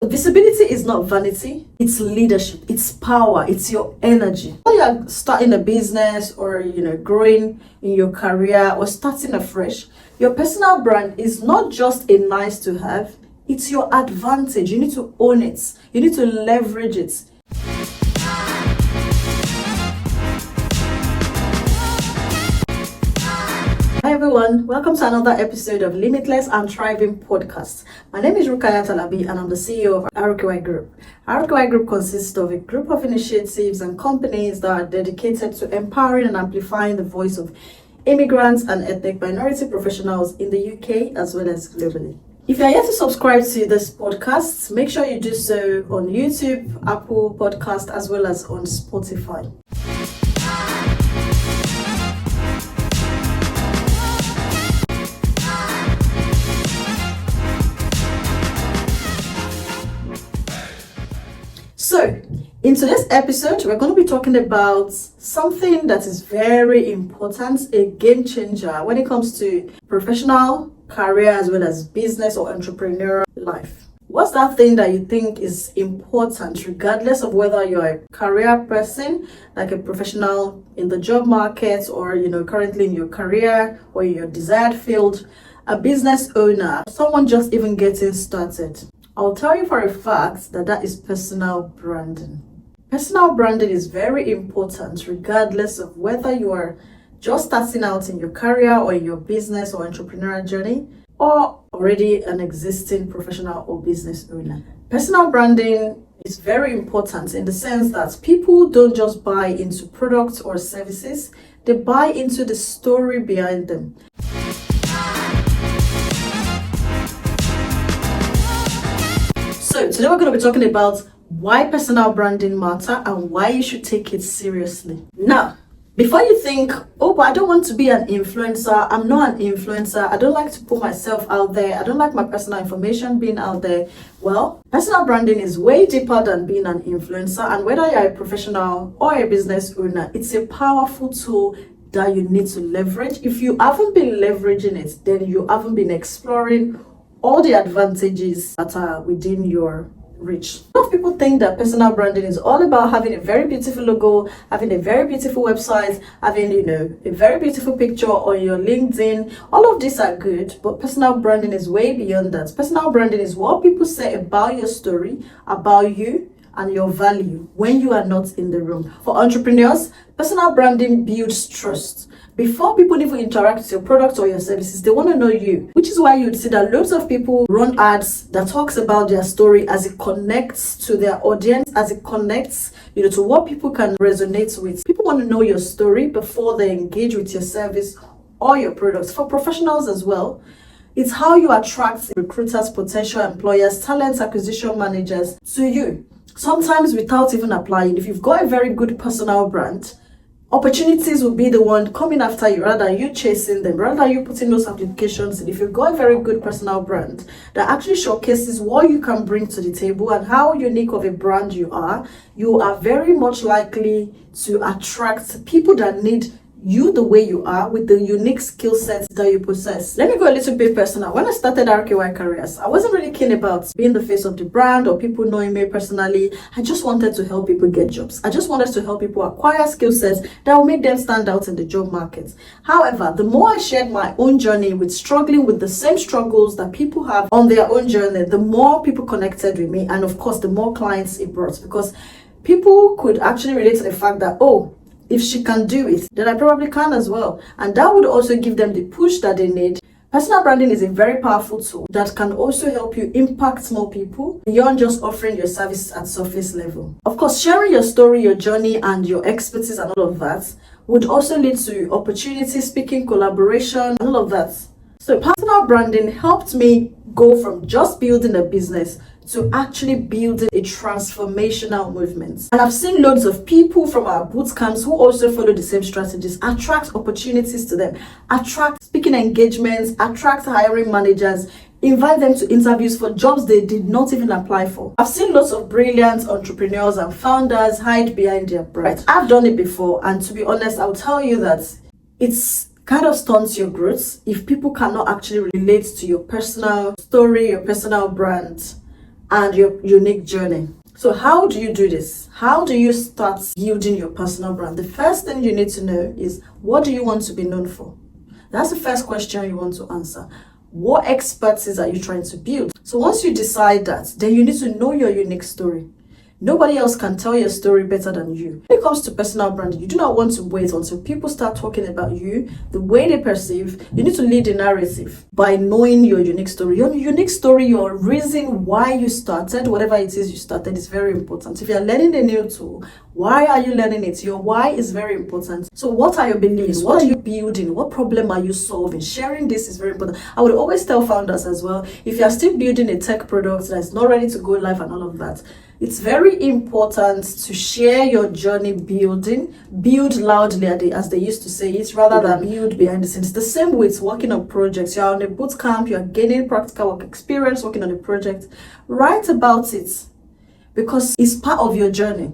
Visibility is not vanity, it's leadership, it's power, it's your energy. When you're starting a business or growing in your career or starting afresh, your personal brand is not just a nice to have, it's your advantage. You need to own it, you need to leverage it. Hi everyone, welcome to another episode of Limitless Thriving Podcast. My name is Rukayat Alabi and I'm the CEO of RKY Group. RKY Group consists of a group of initiatives and companies that are dedicated to empowering and amplifying the voice of immigrants and ethnic minority professionals in the UK as well as globally. If you are yet to subscribe to this podcast, make sure you do so on YouTube, Apple Podcast as well as on Spotify. So, in today's episode, we're going to be talking about something that is very important, a game changer when it comes to professional, career, as well as business or entrepreneurial life. What's that thing that you think is important, regardless of whether you're a career person, like a professional in the job market, or currently in your career or in your desired field, a business owner, someone just even getting started? I'll tell you for a fact that is personal branding. Personal branding is very important regardless of whether you are just starting out in your career or in your business or entrepreneurial journey or already an existing professional or business owner. Personal branding is very important in the sense that people don't just buy into products or services, they buy into the story behind them. So today we're going to be talking about why personal branding matter and why you should take it seriously. Now, before you think, oh, but I don't want to be an influencer, I'm not an influencer, I don't like to put myself out there, I don't like my personal information being out there. Well, personal branding is way deeper than being an influencer, and whether you're a professional or a business owner, it's a powerful tool that you need to leverage. If you haven't been leveraging it, then you haven't been exploring all the advantages that are within your reach. A lot of people think that personal branding is all about having a very beautiful logo, having a very beautiful website, having a very beautiful picture on your LinkedIn. All of these are good, but personal branding is way beyond that. Personal branding is what people say about your story, about you, and your value when you are not in the room. For entrepreneurs, personal branding builds trust. Before people even interact with your products or your services, they want to know you, which is why you'd see that loads of people run ads that talks about their story as it connects to their audience, as it connects, to what people can resonate with. People want to know your story before they engage with your service or your products. For professionals as well, it's how you attract recruiters, potential employers, talent acquisition managers to you. Sometimes without even applying. If you've got a very good personal brand, opportunities will be the one coming after you rather than you chasing them, rather than you putting those applications in. If you've got a very good personal brand that actually showcases what you can bring to the table and how unique of a brand you are very much likely to attract people that need you the way you are with the unique skill sets that you possess. Let me go a little bit personal. When I started RKY Careers, I wasn't really keen about being the face of the brand or people knowing me personally. I just wanted to help people get jobs. I just wanted to help people acquire skill sets that will make them stand out in the job market. However, the more I shared my own journey with struggling with the same struggles that people have on their own journey, the more people connected with me, and of course, the more clients it brought, because people could actually relate to the fact that, oh, if she can do it, then I probably can as well. And that would also give them the push that they need. Personal branding is a very powerful tool that can also help you impact more people beyond just offering your services at surface level. Of course, sharing your story, your journey, and your expertise and all of that would also lead to opportunities, speaking, collaboration, and all of that. So personal branding helped me go from just building a business to actually building a transformational movement. And I've seen loads of people from our boot camps who also follow the same strategies, attract opportunities to them, attract speaking engagements, attract hiring managers, invite them to interviews for jobs they did not even apply for. I've seen lots of brilliant entrepreneurs and founders hide behind their brand. I've done it before, and to be honest, I'll tell you that it's kind of stunts your growth if people cannot actually relate to your personal story, your personal brand, and your unique journey. So how do you do this? How do you start building your personal brand? The first thing you need to know is, what do you want to be known for? That's the first question you want to answer. What expertise are you trying to build? So once you decide that, then you need to know your unique story. Nobody else can tell your story better than you. When it comes to personal branding, you do not want to wait until people start talking about you, the way they perceive. You need to lead the narrative by knowing your unique story. Your unique story, your reason why you started, whatever it is you started, is very important. If you're learning a new tool, why are you learning it? Your why is very important. So what are your beliefs? What are you building? What problem are you solving? Sharing this is very important. I would always tell founders as well, if you're still building a tech product that's not ready to go live and all of that, it's very important to share your journey building, build loudly, as they used to say it, rather than build behind the scenes. The same with working on projects. You're on a boot camp, you're gaining practical work experience working on a project. Write about it, because it's part of your journey.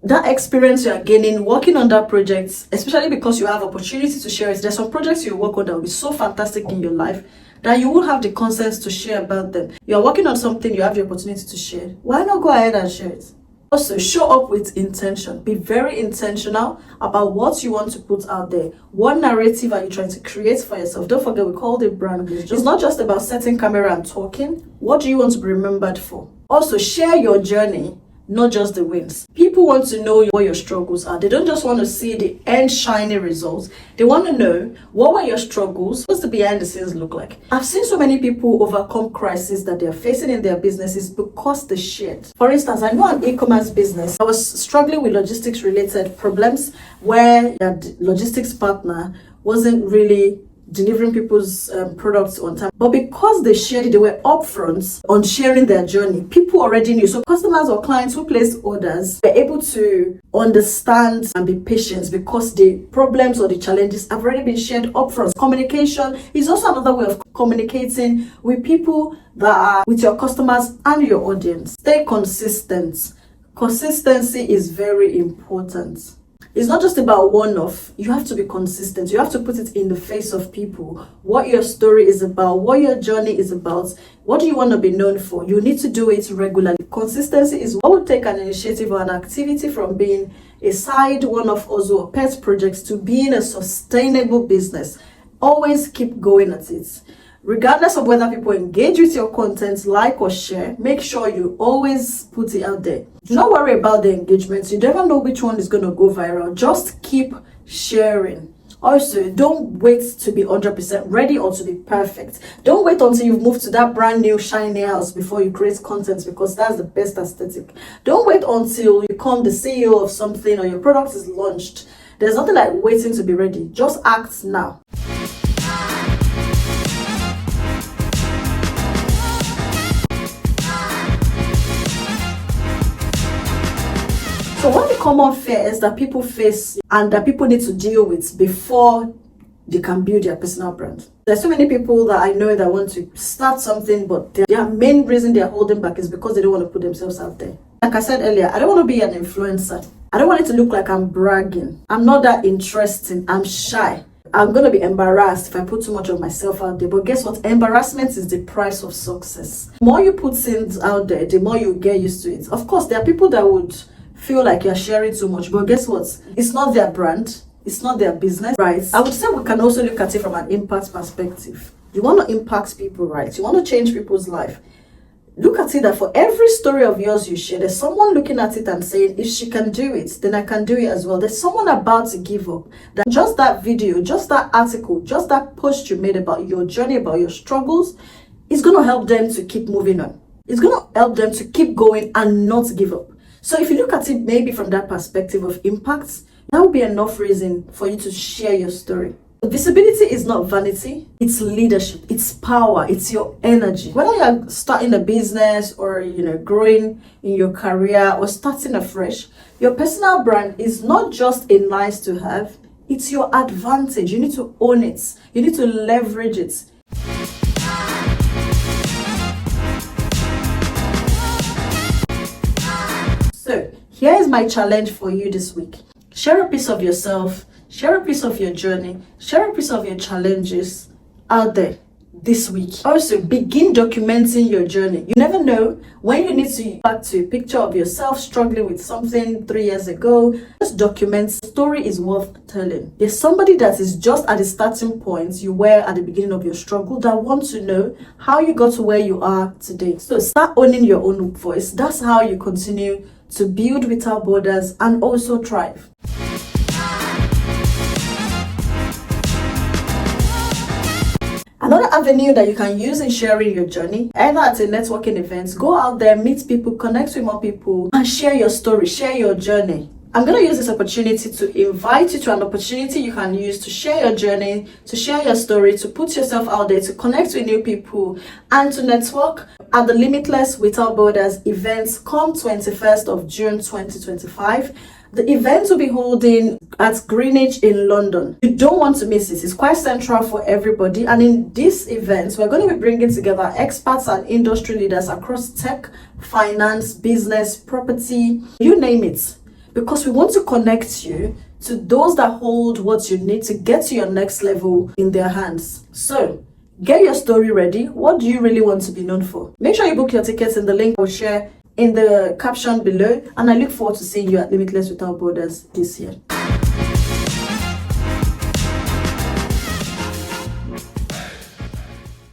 That experience you are gaining working on that project, especially because you have opportunity to share it. There's some projects you work on that will be so fantastic in your life that you will have the consent to share about them. You're working on something, you have the opportunity to share. Why not go ahead and share it? Also, show up with intention. Be very intentional about what you want to put out there. What narrative are you trying to create for yourself? Don't forget, we call it brand. It's not just about setting camera and talking. What do you want to be remembered for? Also, share your journey, not just the wins. People want to know what your struggles are. They don't just want to see the end shiny results. They want to know, what were your struggles? What's the behind the scenes look like? I've seen so many people overcome crises that they're facing in their businesses because they shared. For instance, I know an e-commerce business. I was struggling with logistics related problems where the logistics partner wasn't really delivering people's products on time. But because they shared it, they were upfront on sharing their journey. People already knew. So customers or clients who placed orders were able to understand and be patient because the problems or the challenges have already been shared upfront. Communication is also another way of communicating with people that are with your customers and your audience. Stay consistent. Consistency is very important. It's not just about one-off. You have to be consistent. You have to put it in the face of people. What your story is about, what your journey is about, what do you want to be known for? You need to do it regularly. Consistency is what would take an initiative or an activity from being a side one-off or pet projects to being a sustainable business. Always keep going at it. Regardless of whether people engage with your content, like or share, make sure you always put it out there. Do not worry about the engagements. You never know which one is going to go viral. Just keep sharing. Also, don't wait to be 100% ready or to be perfect. Don't wait until you've moved to that brand new shiny house before you create content, because that's the best aesthetic. Don't wait until you become the CEO of something or your product is launched. There's nothing like waiting to be ready. Just act now. So one of the common fears that people face and that people need to deal with before they can build their personal brand. There's so many people that I know that want to start something, but their main reason they're holding back is because they don't want to put themselves out there. Like I said earlier, I don't want to be an influencer. I don't want it to look like I'm bragging. I'm not that interesting. I'm shy. I'm going to be embarrassed if I put too much of myself out there. But guess what? Embarrassment is the price of success. The more you put things out there, the more you get used to it. Of course, there are people that would feel like you're sharing too much, but guess what? It's not their brand. It's not their business, right? I would say we can also look at it from an impact perspective. You want to impact people, right? You want to change people's life. Look at it that for every story of yours you share, there's someone looking at it and saying, if she can do it, then I can do it as well. There's someone about to give up. That just that video, just that article, just that post you made about your journey, about your struggles, is going to help them to keep moving on. It's going to help them to keep going and not give up. So if you look at it maybe from that perspective of impact, that would be enough reason for you to share your story. Visibility is not vanity, it's leadership, it's power, it's your energy. Whether you're starting a business or growing in your career or starting afresh, your personal brand is not just a nice to have, it's your advantage. You need to own it, you need to leverage it. So here is my challenge for you this week. Share a piece of yourself, share a piece of your journey, share a piece of your challenges out there. this week. Also, begin documenting your journey. You never know when you need to go back to a picture of yourself struggling with something 3 years ago. Just document. The story is worth telling. There's somebody that is just at the starting point you were at the beginning of your struggle that wants to know how you got to where you are today. So start owning your own voice. That's how you continue to build without borders and also thrive. Another avenue that you can use in sharing your journey, either at a networking event, go out there, meet people, connect with more people, and share your story, share your journey. I'm going to use this opportunity to invite you to an opportunity you can use to share your journey, to share your story, to put yourself out there, to connect with new people, and to network at the Limitless Without Borders events come 21st of June 2025. The event will be holding at Greenwich in London. You don't want to miss it. It's quite central for everybody. And in this event, we're going to be bringing together experts and industry leaders across tech, finance, business, property, you name it. Because we want to connect you to those that hold what you need to get to your next level in their hands. So, get your story ready. What do you really want to be known for? Make sure you book your tickets in the link I'll share in the caption below, and I look forward to seeing you at Limitless Without Borders this year.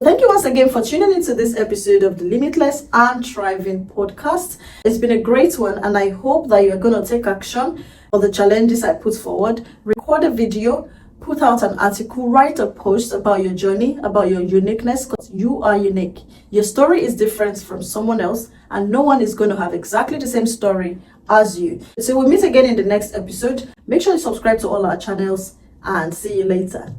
Thank you once again for tuning into this episode of the Limitless and Thriving Podcast. It's been a great one, and I hope that you're going to take action on the challenges I put forward, record a video, put out an article, write a post about your journey, about your uniqueness, because you are unique. Your story is different from someone else, and no one is going to have exactly the same story as you. So we'll meet again in the next episode. Make sure you subscribe to all our channels, and see you later.